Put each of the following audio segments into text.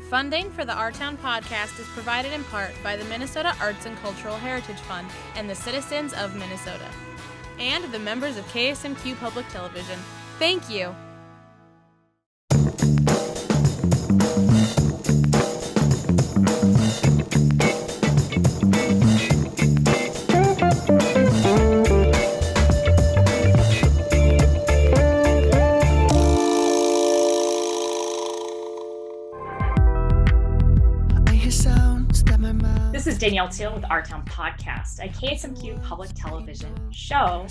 Funding for the Our Town podcast is provided in part by the Minnesota Arts and Cultural Heritage Fund and the citizens of Minnesota, and the members of KSMQ Public Television. Thank you. This is Danielle Teal with Our Town Podcast, a KSMQ Public Television show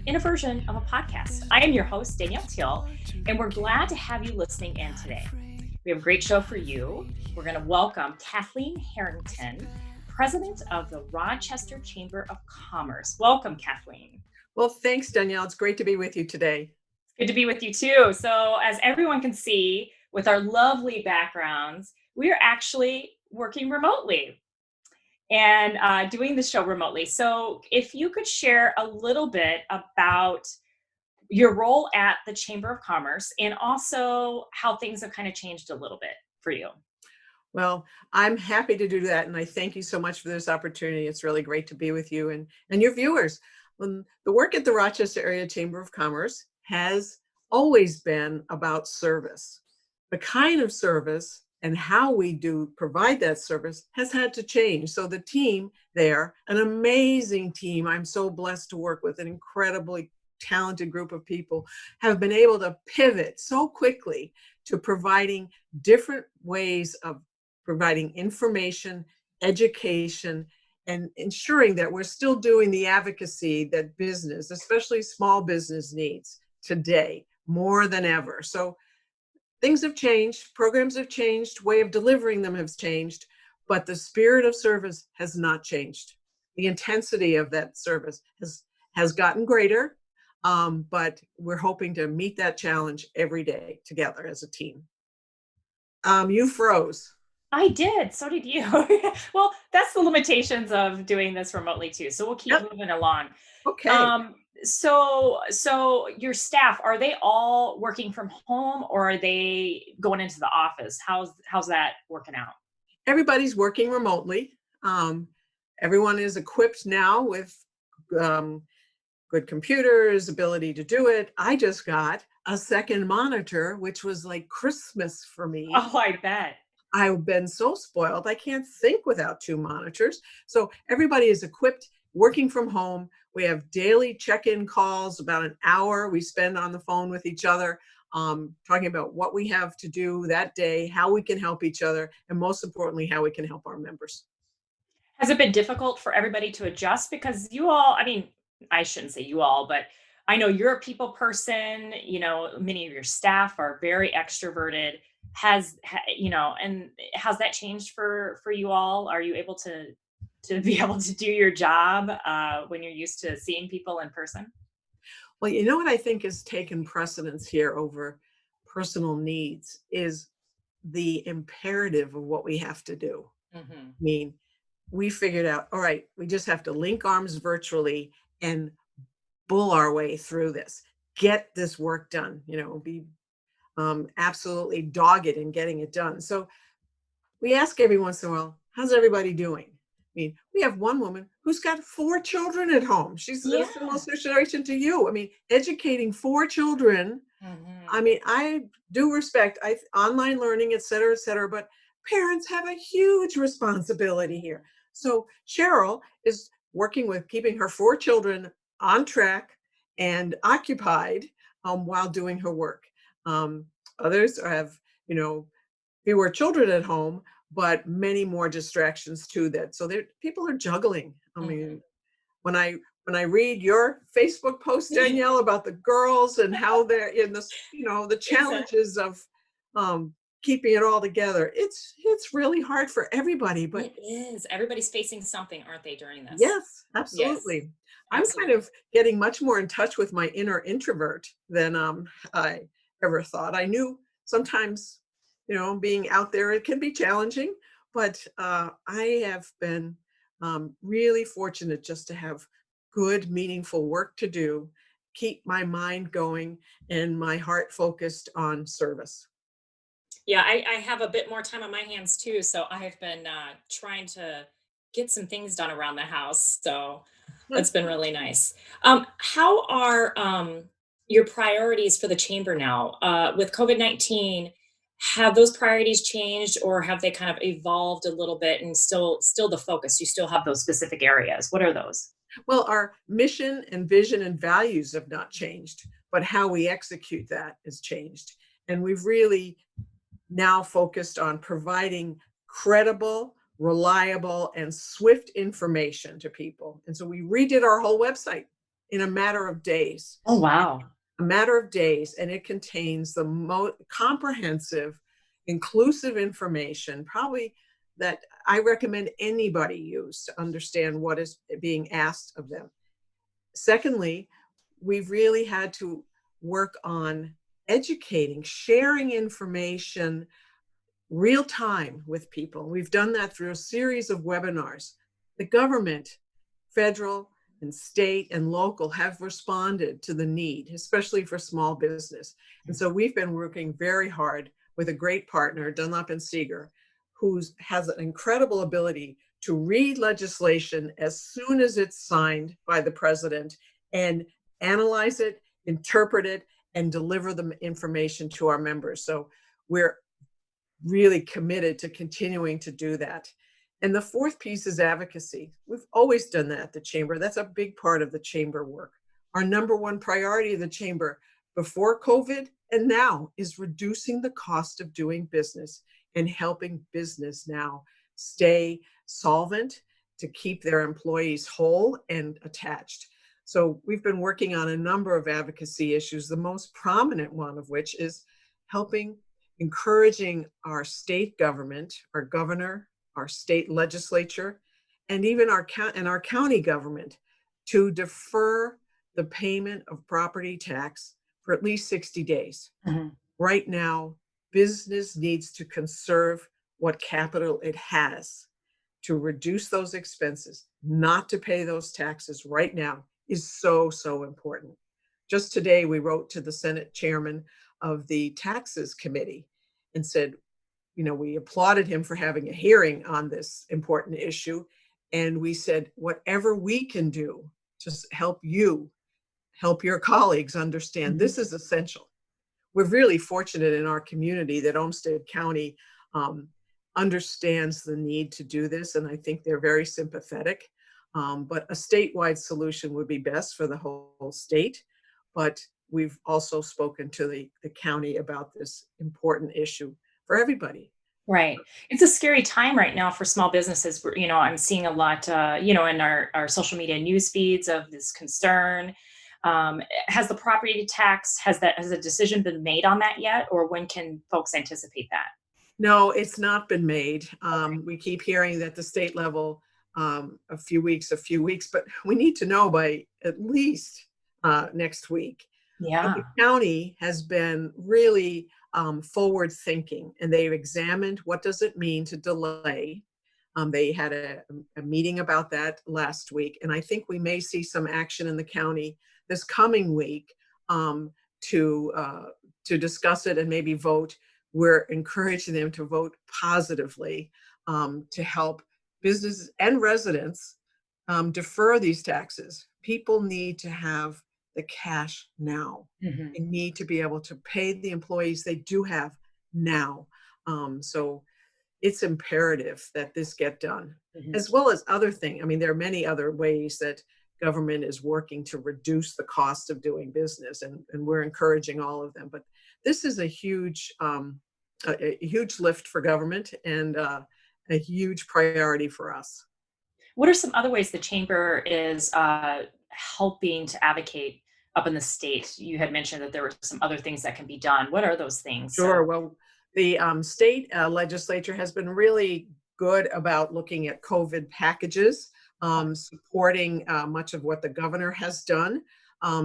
in a version of a podcast. I am your host, Danielle Teal, and we're glad to have you listening in today. We have a great show for you. We're going to welcome Kathleen Harrington, president of the Rochester Chamber of Commerce. Welcome, Kathleen. Well, thanks, Danielle. It's great to be with you today. Good to be with you too. So as everyone can see with our lovely backgrounds, we are actually working remotely and doing the show remotely. So if you could share a little bit about your role at the Chamber of Commerce and also how things have kind of changed a little bit for you. Well, I'm happy to do that. And I thank you so much for this opportunity. It's really great to be with you and your viewers. The work at the Rochester Area Chamber of Commerce has always been about service. The kind of service and how we do provide that service has had to change. So the team there, an amazing team, I'm so blessed to work with, an incredibly talented group of people, have been able to pivot so quickly to providing different ways of providing information, education, and ensuring that we're still doing the advocacy that business, especially small business, needs today more than ever. So things have changed, programs have changed, way of delivering them has changed, but the spirit of service has not changed. The intensity of that service has gotten greater, but we're hoping to meet that challenge every day together as a team. You froze. I did. So did you. Well, that's the limitations of doing this remotely too. So we'll keep moving along. Okay. So your staff, are they all working from home or are they going into the office? How's that working out? Everybody's working remotely. Everyone is equipped now with good computers, ability to do it. I just got a second monitor, which was like Christmas for me. Oh, I bet. I've been so spoiled. I can't think without two monitors. So everybody is equipped, working from home. We have daily check-in calls, about an hour we spend on the phone with each other, talking about what we have to do that day, how we can help each other, and most importantly, how we can help our members. Has it been difficult for everybody to adjust? Because you all, I mean, I shouldn't say you all, but I know you're a people person, many of your staff are very extroverted. And has that changed for you all? Are you able to be able to do your job when you're used to seeing people in person? Well, you know what I think has taken precedence here over personal needs is the imperative of what we have to do. Mm-hmm. I mean, we figured out, all right, we just have to link arms virtually and bull our way through this, get this work done, be absolutely dogged in getting it done. So we ask every once in a while, how's everybody doing? I mean, we have one woman who's got 4 children at home. She's in a similar situation to you. I mean, educating 4 children. Mm-hmm. I mean, I do respect online learning, et cetera, but parents have a huge responsibility here. So Cheryl is working with keeping her 4 children on track and occupied while doing her work. Others have, fewer children at home, but many more distractions to that. So people are juggling. I mean, when I read your Facebook post, Danielle, about the girls and how they're in this, the challenges of keeping it all together, it's really hard for everybody. But it is. Everybody's facing something, aren't they, during this? Yes, absolutely. Yes, I'm kind of getting much more in touch with my inner introvert than I ever thought. I knew sometimes, being out there, it can be challenging, but I have been really fortunate just to have good, meaningful work to do, keep my mind going and my heart focused on service. Yeah, I have a bit more time on my hands too, so I have been trying to get some things done around the house. So that's been really nice. How are your priorities for the chamber now? With COVID-19, have those priorities changed, or have they kind of evolved a little bit and still the focus? You still have those specific areas. What are those? Well, our mission and vision and values have not changed, but how we execute that has changed. And we've really now focused on providing credible, reliable, and swift information to people. And so we redid our whole website in a matter of days. Oh, wow. A matter of days, and it contains the most comprehensive, inclusive information, probably that I recommend anybody use to understand what is being asked of them. Secondly, we've really had to work on educating, sharing information real time with people. We've done that through a series of webinars. The government, federal and state and local, have responded to the need, especially for small business. And so we've been working very hard with a great partner, Dunlop and Seeger, who has an incredible ability to read legislation as soon as it's signed by the president and analyze it, interpret it, and deliver the information to our members. So we're really committed to continuing to do that. And the fourth piece is advocacy. We've always done that at the Chamber. That's a big part of the Chamber work. Our number one priority of the Chamber before COVID and now is reducing the cost of doing business and helping business now stay solvent to keep their employees whole and attached. So we've been working on a number of advocacy issues, the most prominent one of which is encouraging our state government, our governor, our state legislature, and even our county government to defer the payment of property tax for at least 60 days. Mhm. Right now, business needs to conserve what capital it has to reduce those expenses. Not to pay those taxes right now is so, so important. Just today, we wrote to the Senate chairman of the Taxes Committee and said, we applauded him for having a hearing on this important issue. And we said, whatever we can do to help your colleagues understand this is essential. We're really fortunate in our community that Olmsted County understands the need to do this. And I think they're very sympathetic. But a statewide solution would be best for the whole state. But we've also spoken to the county about this important issue for everybody. Right. It's a scary time right now for small businesses. I'm seeing a lot, in our social media news feeds of this concern. Has the property tax, has a decision been made on that yet? Or when can folks anticipate that? No, it's not been made. We keep hearing that the state level, a few weeks, but we need to know by at least next week. But Yeah. the county has been really forward thinking, and they've examined what does it mean to delay. They had a meeting about that last week, and I think we may see some action in the county this coming week to discuss it and maybe vote. We're encouraging them to vote positively to help businesses and residents defer these taxes. People need to have the cash now. Mhm. They need to be able to pay the employees they do have now. So it's imperative that this get done, Mhm. as well as other things. I mean, there are many other ways that government is working to reduce the cost of doing business, and we're encouraging all of them. But this is a huge lift for government and a huge priority for us. What are some other ways the chamber is helping to advocate up in the state? You had mentioned that there were some other things that can be done. What are those things? Sure. Well, the state legislature has been really good about looking at COVID packages, supporting much of what the governor has done.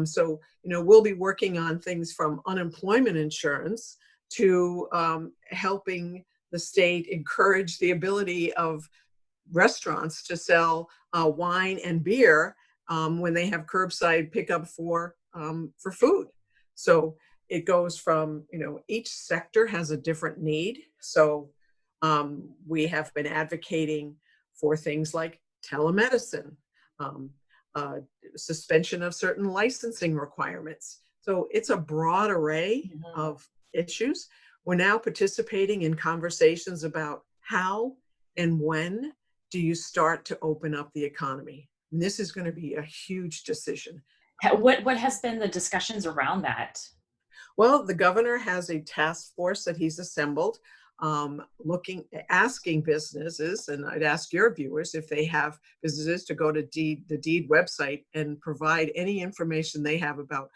So, we'll be working on things from unemployment insurance to helping the state encourage the ability of restaurants to sell wine and beer when they have curbside pickup for food. So it goes from, each sector has a different need. So we have been advocating for things like telemedicine, um, uh, suspension of certain licensing requirements. So it's a broad array of issues. We're now participating in conversations about how and when do you start to open up the economy. And this is going to be a huge decision. What has been the discussions around that? Well, the governor has a task force that he's assembled, asking businesses, and I'd ask your viewers if they have businesses to go to the DEED website and provide any information they have about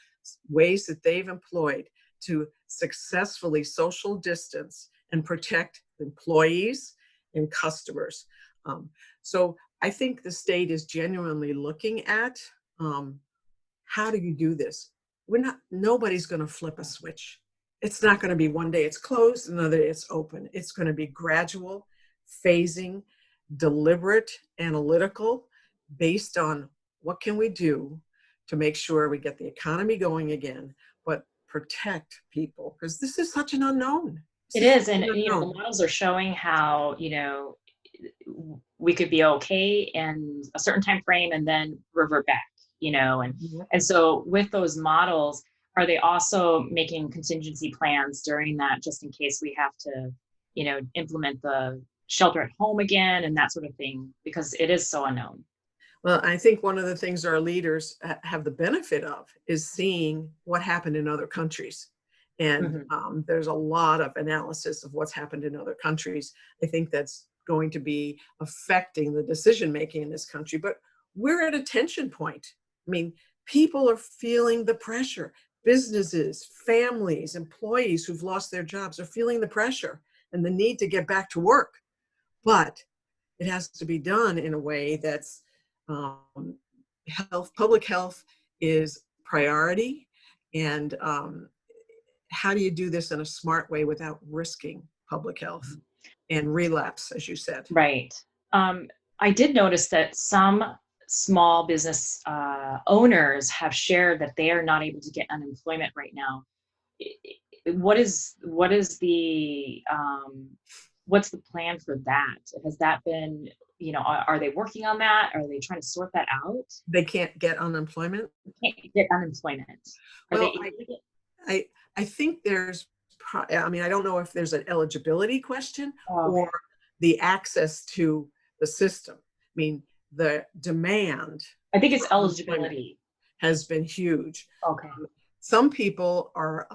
ways that they've employed to successfully social distance and protect employees and customers. So I think the state is genuinely looking at how do you do this? Nobody's going to flip a switch. It's not going to be one day it's closed, another day it's open. It's going to be gradual, phasing, deliberate, analytical, based on what can we do to make sure we get the economy going again, but protect people, because this is such an unknown. It is, and the models are showing how we could be okay in a certain time frame and then revert back. And so with those models, are they also making contingency plans during that, just in case we have to, implement the shelter at home again and that sort of thing, because it is so unknown? Well, I think one of the things our leaders have the benefit of is seeing what happened in other countries. And there's a lot of analysis of what's happened in other countries. I think that's going to be affecting the decision-making in this country, but we're at a tension point. I mean, people are feeling the pressure. Businesses, families, employees who've lost their jobs are feeling the pressure and the need to get back to work. But it has to be done in a way that's public health is priority. And how do you do this in a smart way without risking public health and relapse, as you said? Right. I did notice that some small business owners have shared that they are not able to get unemployment right now. What's the plan for that? Has that been, are they working on that? Are they trying to sort that out? They can't get unemployment? Can't get unemployment. Well, I think there's, I don't know if there's an eligibility question or the access to the system. I mean, the demand. I think it's eligibility. Has been huge. Okay. Some people are,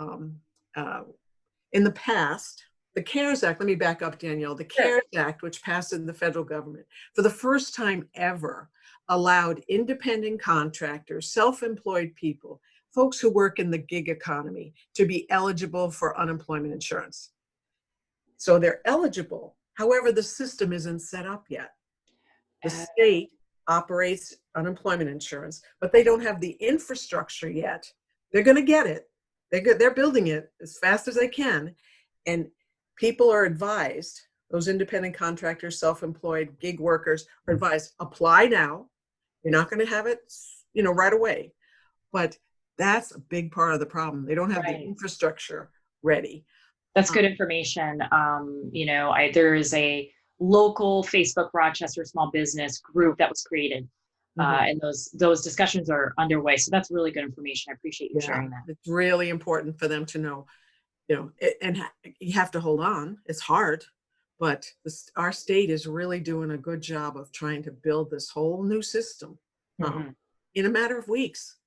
in the past, the CARES Act, let me back up, Danielle, the CARES Act, which passed in the federal government, for the first time ever, allowed independent contractors, self-employed people, folks who work in the gig economy, to be eligible for unemployment insurance. So they're eligible. However, the system isn't set up yet. The state operates unemployment insurance, but they don't have the infrastructure yet. They're going to get it. They're building it as fast as they can. And people are advised, those independent contractors, self-employed, gig workers are advised, apply now. You're not going to have it, right away. But that's a big part of the problem. They don't have the infrastructure ready. That's good information. There is a local Facebook Rochester small business group that was created, and those discussions are underway. So that's really good information. I appreciate you sharing that. It's really important for them to know, and you have to hold on. It's hard, but our state is really doing a good job of trying to build this whole new system in a matter of weeks.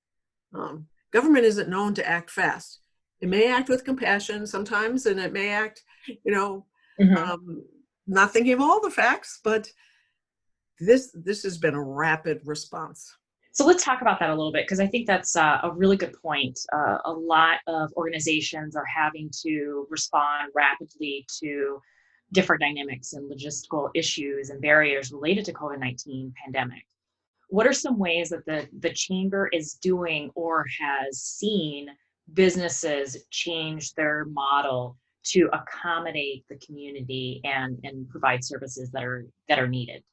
Government isn't known to act fast. It may act with compassion sometimes, and it may act, not thinking of all the facts, but this has been a rapid response. So let's talk about that a little bit, because I think that's a really good point. A lot of organizations are having to respond rapidly to different dynamics and logistical issues and barriers related to COVID-19 pandemic. What are some ways that the Chamber is doing or has seen businesses change their model to accommodate the community and provide services that are needed?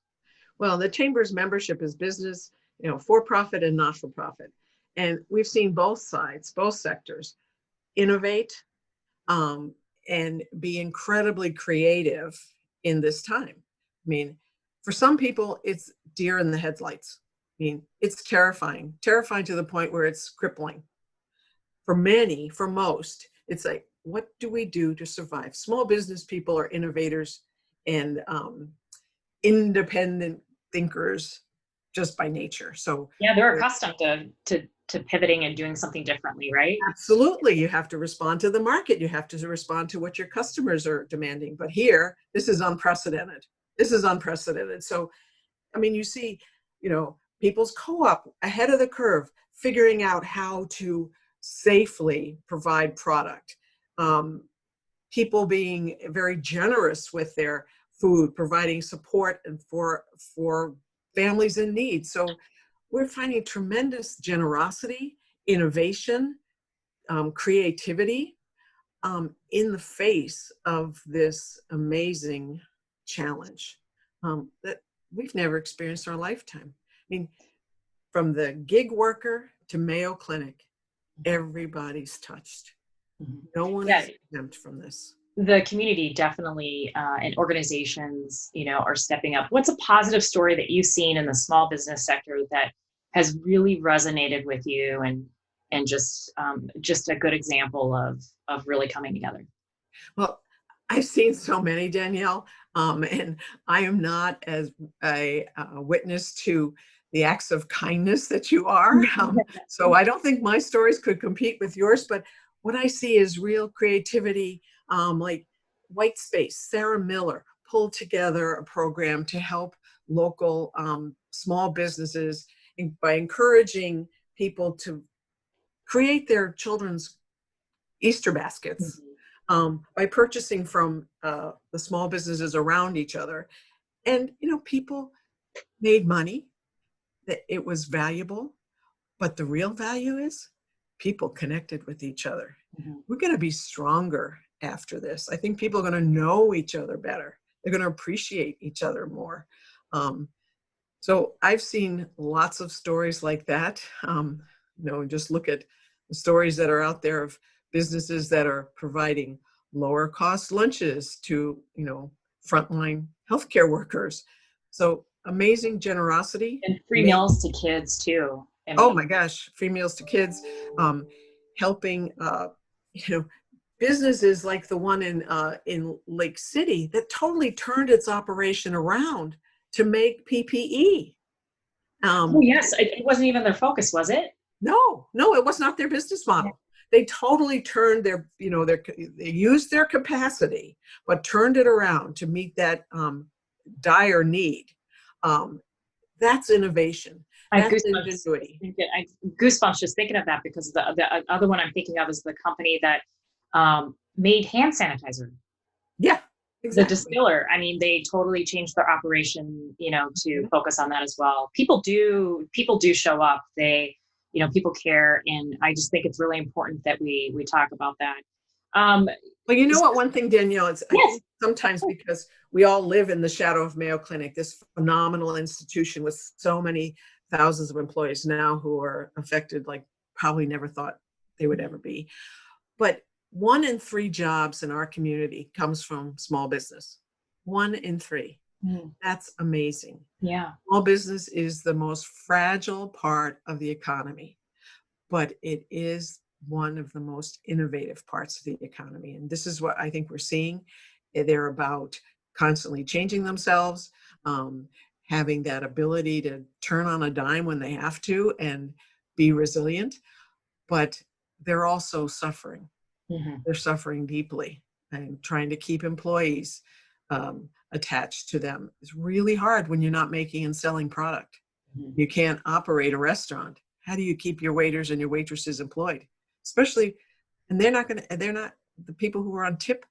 Well, the Chamber's membership is business, for-profit and not-for-profit. And we've seen both sides, both sectors, innovate, and be incredibly creative in this time. I mean, for some people, it's deer in the headlights. I mean, it's terrifying to the point where it's crippling. For many, for most, it's like, what do we do to survive? Small business people are innovators and independent thinkers just by nature. So Yeah, they're accustomed to pivoting and doing something differently, right? absolutely, you have to respond to the market. You have to respond to what your customers are demanding. But here, this is unprecedented. This is unprecedented. So, I mean, you see, People's Co-op ahead of the curve, figuring out how to safely provide product. People being very generous with their food, providing support and for families in need. So we're finding tremendous generosity, innovation, creativity in the face of this amazing challenge that we've never experienced in our lifetime. I mean, from the gig worker to Mayo Clinic, everybody's touched. No one is exempt from this. The community definitely and organizations, are stepping up. What's a positive story that you've seen in the small business sector that has really resonated with you and just a good example of really coming together? Well, I've seen so many, Danielle, and I am not as a witness to the acts of kindness that you are. So I don't think my stories could compete with yours, but what I see is real creativity, like White Space, Sarah Miller pulled together a program to help local small businesses by encouraging people to create their children's Easter baskets by purchasing from the small businesses around each other. And, people made money, that it was valuable, but the real value is people connected with each other. We're going to be stronger after this. I think people are going to know each other better. They're going to appreciate each other more. So I've seen lots of stories like that. Just look at the stories that are out there of businesses that are providing lower cost lunches to, frontline healthcare workers. So amazing generosity. And free meals to kids too. Oh my gosh, free meals to kids, helping, businesses like the one in Lake City that totally turned its operation around to make PPE. Oh yes, it wasn't even their focus, was it? No, it was not their business model. They totally turned they used their capacity, but turned it around to meet that dire need. That's innovation. That's ingenuity. I goosebumps just thinking of that, because the other one I'm thinking of is the company that made hand sanitizer. Yeah, exactly. The distiller. I mean, they totally changed their operation, to focus on that as well. People do show up. People care, and I just think it's really important that we talk about that. Well, you know what? One thing, Danielle, I think sometimes because we all live in the shadow of Mayo Clinic, this phenomenal institution with so many thousands of employees now who are affected like probably never thought they would ever be. But 1 in 3 jobs in our community comes from small business. 1 in 3. That's amazing. Yeah. Small business is the most fragile part of the economy, but it is one of the most innovative parts of the economy. And this is what I think we're seeing. They're about constantly changing themselves, having that ability to turn on a dime when they have to and be resilient, but they're also suffering. They're suffering deeply and trying to keep employees attached to them. It's really hard when you're not making and selling product. You can't operate a restaurant. How do you keep your waiters and your waitresses employed? Especially, and they're not the people who are on tip,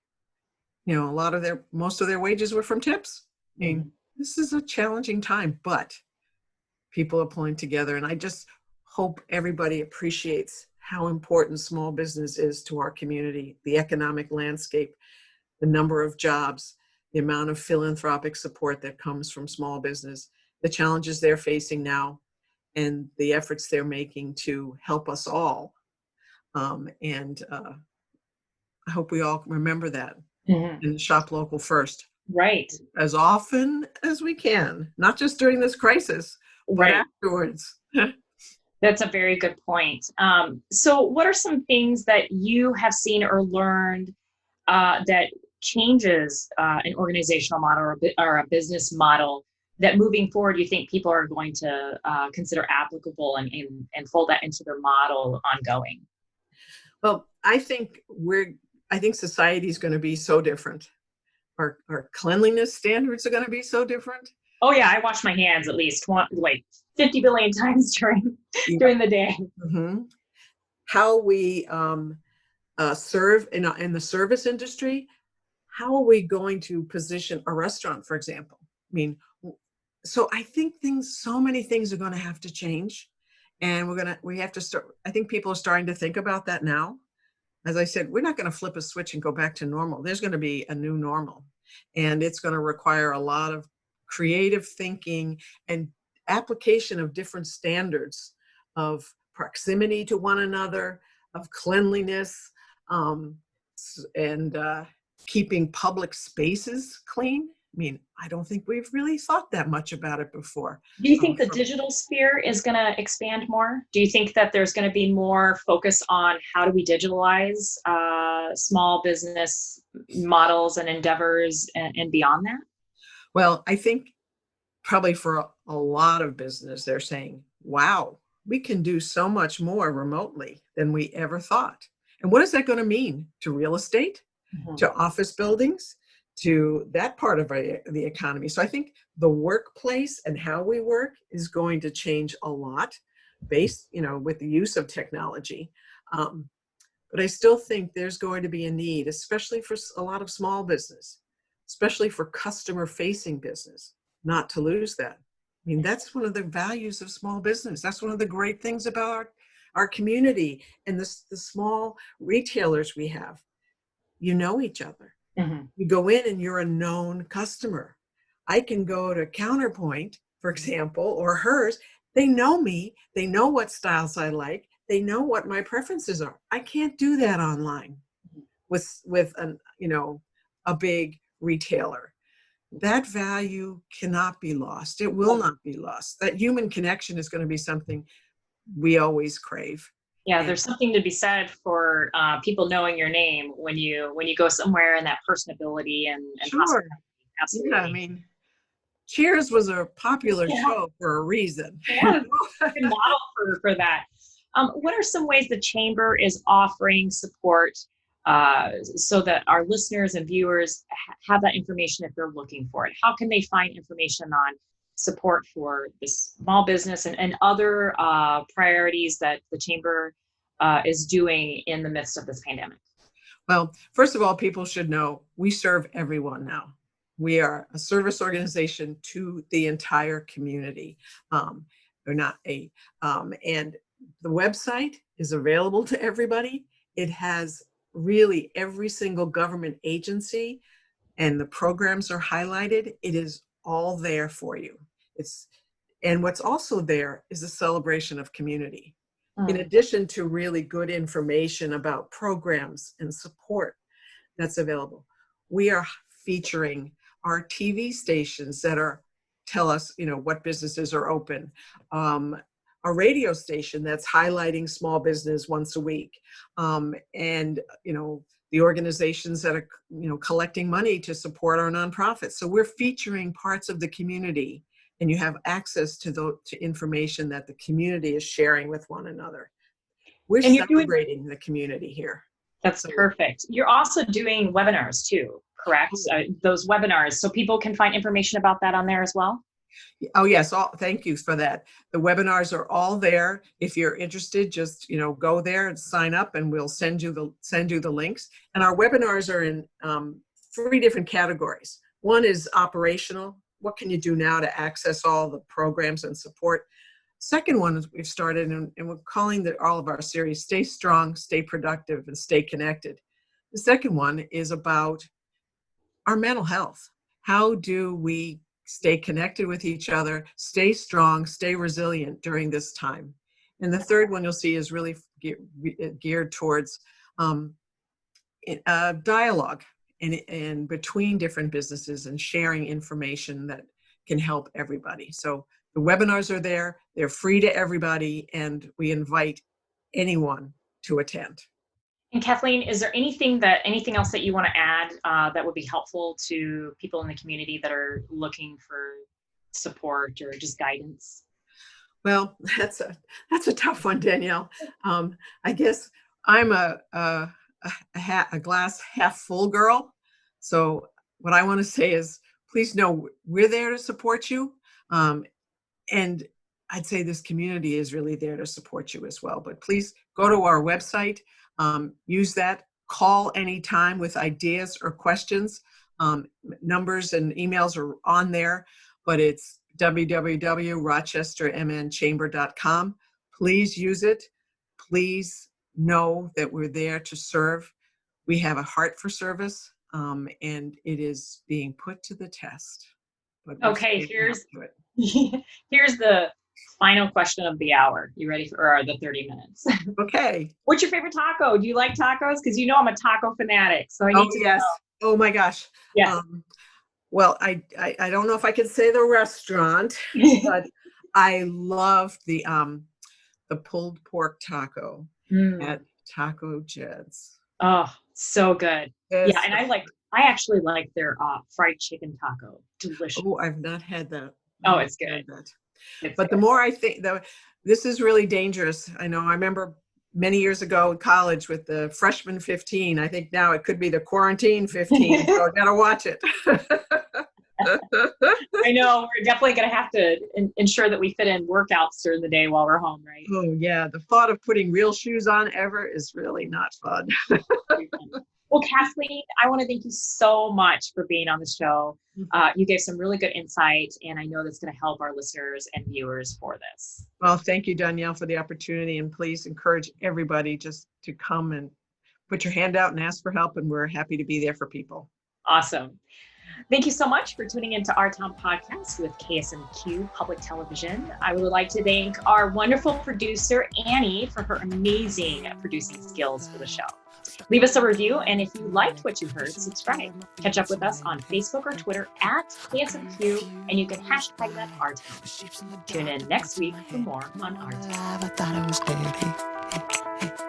most of their wages were from tips. I mean, this is a challenging time, but people are pulling together. And I just hope everybody appreciates how important small business is to our community, the economic landscape, the number of jobs, the amount of philanthropic support that comes from small business, the challenges they're facing now, and the efforts they're making to help us all. I hope we all remember that Mhm. and shop local first Right. as often as we can, not just during this crisis, but Right. afterwards. That's a very good point. So, what are some things that you have seen or learned that changes an organizational model or a business model that moving forward you think people are going to consider applicable and fold that into their model ongoing? Well, I think society is going to be so different. Our cleanliness standards are going to be so different. Oh yeah, I wash my hands at least like 50 billion times Yeah. during the day. hmm How we serve in the service industry, how are we going to position a restaurant, for example? I mean, so I think so many things are going to have to change, and we have to start. I think people are starting to think about that now. As I said, we're not going to flip a switch and go back to normal. There's going to be a new normal, and it's going to require a lot of creative thinking and application of different standards of proximity to one another, of cleanliness, um, and keeping public spaces clean. I mean, I don't think we've really thought that much about it before. Do you think the From digital sphere is going to expand more? Do you think that there's going to be more focus on how do we digitalize small business models and endeavors and beyond that? Well, I think probably for a lot of business, they're saying, wow, we can do so much more remotely than we ever thought. And what is that going to mean to real estate, Mhm. to office buildings, to that part of the economy? So I think the workplace and how we work is going to change a lot based, with the use of technology. Um, but I still think there's going to be a need, especially for a lot of small business, especially for customer facing business, not to lose that. I mean, that's one of the values of small business. That's one of the great things about our community and the small retailers we have. You know each other. Mhm. You go in and you're a known customer. I can go to Counterpoint, for example, or hers. They know me. They know what styles I like. They know what my preferences are. I can't do that online with a big retailer. That value cannot be lost. It will not be lost. That human connection is going to be something we always crave. Yeah, And there's something to be said for people knowing your name when you go somewhere, and that personability and sure, hospitality. yeah, I Absolutely. mean, Cheers was a popular Yeah, show for a reason. yeah, good model for that. What are some ways the chamber is offering support so that our listeners and viewers have that information if they're looking for it? How can they find information on support for this small business and other priorities that the chamber is doing in the midst of this pandemic? Well, first of all, people should know we serve everyone now. We are a service organization to the entire community. Or not and the website is available to everybody. It has really every single government agency, and the programs are highlighted. It is all there for you. It's and what's also there is a celebration of community. In Mm. addition to really good information about programs and support that's available, we are featuring our TV stations that tell us, what businesses are open. A radio station that's highlighting small business once a week, and the organizations that are collecting money to support our nonprofits. So we're featuring parts of the community, and you have access to information that the community is sharing with one another. We're And you're doing celebrating the community here. That's So perfect. You're also doing webinars too, correct? Those webinars, so people can find information about that on there as well. oh yes, thank you for that. The webinars are all there. If you're interested, just go there and sign up, and we'll send you the links. And our webinars are in 3 different categories. One is operational. What can you do now to access all the programs and support? Second one is we've started, and we're calling all of our series "Stay Strong, Stay Productive, and Stay Connected." The second one is about our mental health. How do we stay connected with each other, stay strong, stay resilient during this time? And the third one you'll see is really geared towards dialogue in between different businesses and sharing information that can help everybody. So the webinars are there, they're free to everybody, and we invite anyone to attend. And Kathleen, is there anything else that you want to add that would be helpful to people in the community that are looking for support or just guidance? Well, that's a tough one, Danielle. I guess I'm a glass half full girl. So what I want to say is, please know we're there to support you. And I'd say this community is really there to support you as well. But please go to our website, use that, call anytime with ideas or questions. Numbers and emails are on there, but it's www.rochestermnchamber.com. Please use it. Please know that we're there to serve. We have a heart for service, and it is being put to the test. Okay, here's the final question of the hour. You ready for the 30 minutes? Okay. What's your favorite taco? Do you like tacos? Because you know I'm a taco fanatic. So I need to know. Oh my gosh. Yes. Well, I don't know if I could say the restaurant, but I love the pulled pork taco at Taco Jed's. Oh, so good. Yeah, and I actually like their fried chicken taco. Delicious. Oh, I've not had that. Oh, it's good. But the more I think, this is really dangerous. I know. I remember many years ago in college with the freshman 15. I think now it could be the quarantine 15. So I gotta watch it. I know. We're definitely going to have to ensure that we fit in workouts during the day while we're home, right? Oh yeah, the thought of putting real shoes on ever is really not fun. Well, Kathleen, I want to thank you so much for being on the show. You gave some really good insight, and I know that's going to help our listeners and viewers for this. Well, thank you, Danielle, for the opportunity, and please encourage everybody just to come and put your hand out and ask for help, and we're happy to be there for people. Awesome. Thank you so much for tuning into Our Town Podcast with KSMQ Public Television. I would like to thank our wonderful producer, Annie, for her amazing producing skills for the show. Leave us a review, and if you liked what you heard, subscribe. Catch up with us on Facebook or Twitter at KSMQ, and you can hashtag that Our Town. Tune in next week for more on Our Town. I thought it was dead. Hey, hey, hey.